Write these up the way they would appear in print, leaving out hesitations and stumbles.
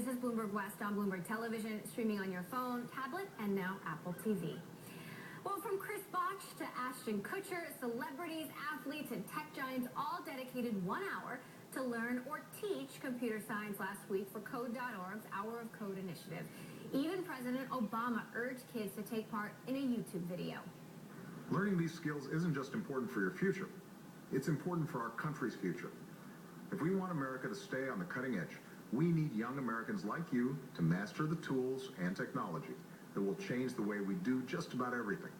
This is Bloomberg West on Bloomberg Television, streaming on your phone, tablet, and now Apple TV. Well, from Chris Botch to Ashton Kutcher, celebrities, athletes, and tech giants all dedicated 1 hour to learn or teach computer science last week for Code.org's Hour of Code initiative. Even President Obama urged kids to take part in a YouTube video. Learning these skills isn't just important for your future. It's important for our country's future. If we want America to stay on the cutting edge, we need young Americans like you to master the tools and technology that will change the way we do just about everything.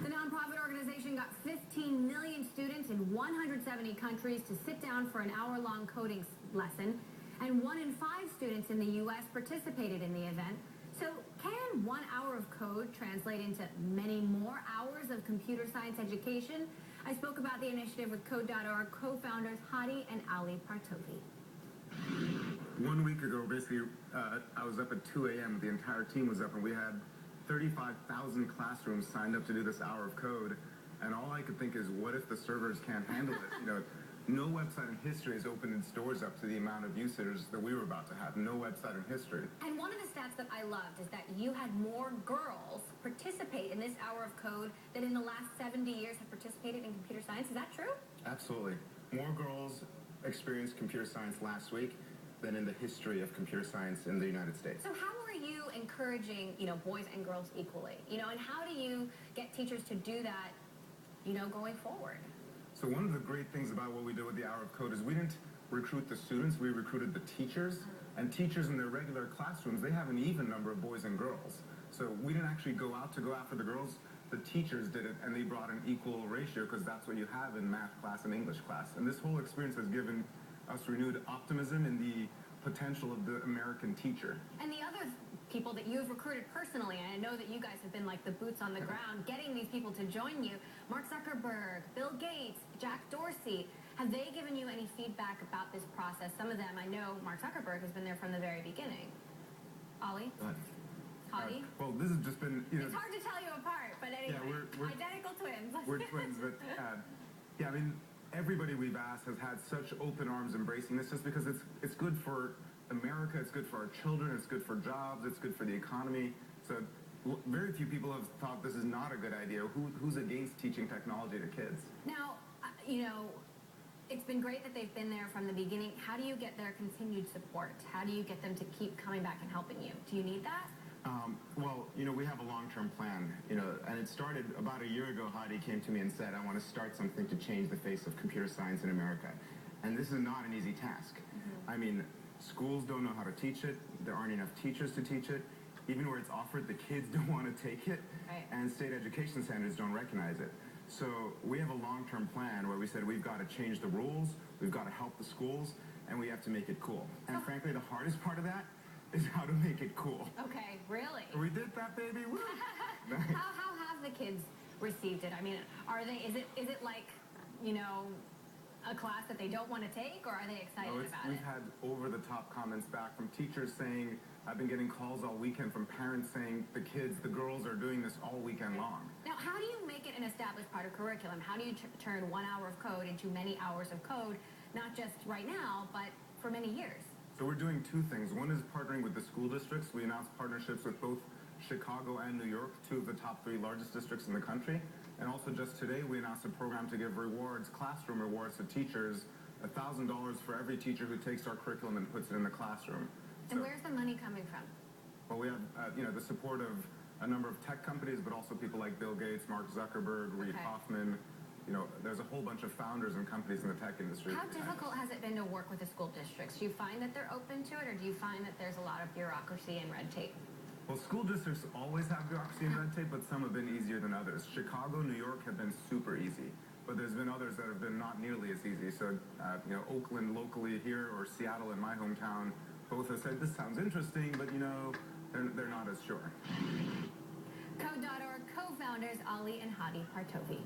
The nonprofit organization got 15 million students in 170 countries to sit down for an hour-long coding lesson, and 1 in 5 students in the U.S. participated in the event. So can 1 hour of code translate into many more hours of computer science education? I spoke about the initiative with Code.org co-founders Hadi and Ali Partovi. 1 week ago, basically, I was up at 2 a.m. The entire team was up, and we had 35,000 classrooms signed up to do this hour of code. And all I could think is, what if the servers can't handle it? You know, no website in history has opened its doors up to the amount of users that we were about to have. No website in history. And one of the stats that I loved is that you had more girls participate in this hour of code than in the last 70 years have participated in computer science. Is that true? Absolutely. More girls experienced computer science last week than in the history of computer science in the United States. So how are you encouraging, boys and girls equally? And how do you get teachers to do that, going forward? So one of the great things about what we did with the Hour of Code is we didn't recruit the students, we recruited the teachers. And teachers in their regular classrooms, they have an even number of boys and girls. So we didn't actually go after the girls. The teachers did it, and they brought an equal ratio because that's what you have in math class and English class. And this whole experience has given us renewed optimism in the potential of the American teacher. And the other people that you've recruited personally, and I know that you guys have been like the boots on the ground, getting these people to join you, Mark Zuckerberg, Bill Gates, Jack Dorsey, have they given you any feedback about this process? Some of them, I know Mark Zuckerberg has been there from the very beginning. Ali? Hadi? Well, this has just been, It's hard to tell you apart, but anyway, yeah, we're identical twins. We're twins, but yeah, I mean, everybody we've asked has had such open arms embracing this just because it's good for America, it's good for our children, it's good for jobs, it's good for the economy. So very few people have thought this is not a good idea. Who's against teaching technology to kids? Now, it's been great that they've been there from the beginning. How do you get their continued support? How do you get them to keep coming back and helping you? Do you need that? Well, we have a long-term plan, and it started about a year ago. Hadi came to me and said, I want to start something to change the face of computer science in America. And this is not an easy task. I mean, schools don't know how to teach it. There aren't enough teachers to teach it. Even where it's offered, the kids don't want to take it. Right. And state education standards don't recognize it. So we have a long-term plan where we said we've got to change the rules, we've got to help the schools, and we have to make it cool. And frankly, the hardest part of that is how to make it cool. Okay, really? We did that, baby. Woo! How have the kids received it? I mean, is it like, a class that they don't want to take, or are they excited about it? We've had over-the-top comments back from teachers saying, I've been getting calls all weekend from parents saying the girls are doing this all weekend long. Now, how do you make it an established part of curriculum? How do you turn 1 hour of code into many hours of code, not just right now, but for many years? So we're doing two things. One is partnering with the school districts. We announced partnerships with both Chicago and New York, 2 of the top 3 largest districts in the country. And also just today, we announced a program to give rewards, classroom rewards to teachers, $1,000 for every teacher who takes our curriculum and puts it in the classroom. And where's the money coming from? Well, we have, the support of a number of tech companies, but also people like Bill Gates, Mark Zuckerberg, Reid Hoffman. There's a whole bunch of founders and companies in the tech industry. How difficult has it been to work with the school districts? Do you find that they're open to it, or do you find that there's a lot of bureaucracy and red tape? Well, school districts always have bureaucracy and red tape, but some have been easier than others. Chicago, New York have been super easy, but there's been others that have been not nearly as easy. So, Oakland locally here, or Seattle in my hometown, both have said, this sounds interesting, but, they're not as sure. Code.org co-founders Ali and Hadi Partovi.